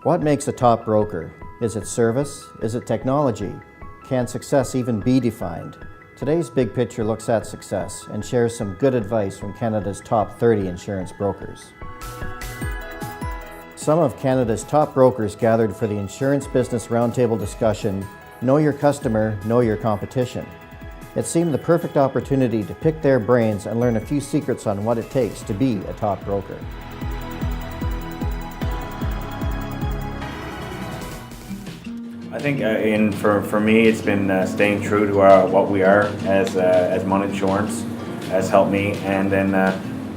What makes a top broker? Is it service? Is it technology? Can success even be defined? Today's Big Picture looks at success and shares some good advice from Canada's top 30 insurance brokers. Some of Canada's top brokers gathered for the Insurance Business Roundtable discussion, Know Your Customer, Know Your Competition. It seemed the perfect opportunity to pick their brains and learn a few secrets on what it takes to be a top broker. I think for me, it's been staying true to what we are as Mun Insurance has helped me, and then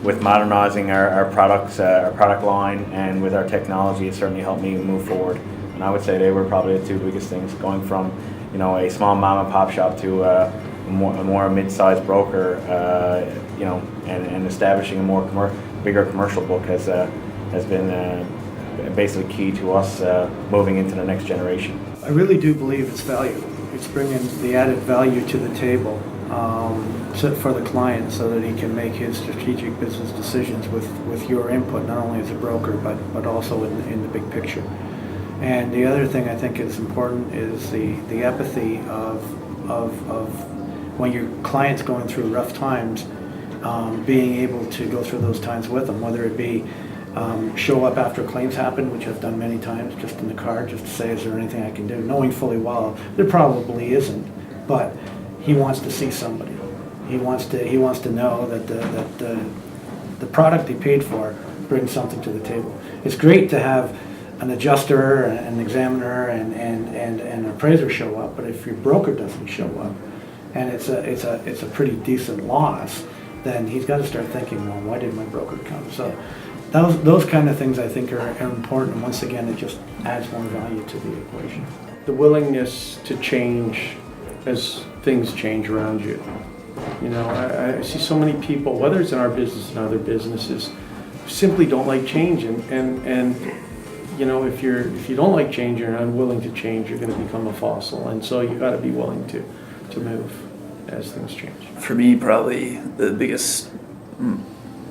with modernizing our products, our product line, and with our technology, it certainly helped me move forward. And I would say they were probably the two biggest things, going from a small mom and pop shop to a more mid-sized broker, and establishing a bigger commercial book has been basically key to us moving into the next generation. I really do believe it's value. It's bringing the added value to the table for the client so that he can make his strategic business decisions with your input, not only as a broker, but also in the big picture. And the other thing I think is important is the empathy of when your client's going through rough times, being able to go through those times with them, whether it be show up after claims happen, which I've done many times, just in the car, just to say, is there anything I can do? Knowing fully well there probably isn't, but he wants to see somebody. He wants to know that the product he paid for brings something to the table. It's great to have an adjuster, an examiner, and an appraiser show up, but if your broker doesn't show up, and it's a pretty decent loss, then he's got to start thinking, well, why did my broker come? So those kind of things I think are important, and once again, it just adds more value to the equation. The willingness to change as things change around you. I see so many people, whether it's in our business and other businesses, simply don't like change, and if you don't like change, you're unwilling to change, you're going to become a fossil, and so you got to be willing to move as things change. For me, probably the biggest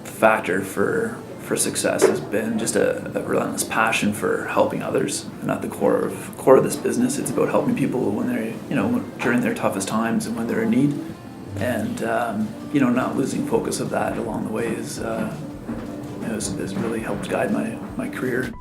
factor for success has been just a relentless passion for helping others. And at the core of this business, it's about helping people when they're during their toughest times and when they're in need, and not losing focus of that along the way has really helped guide my career.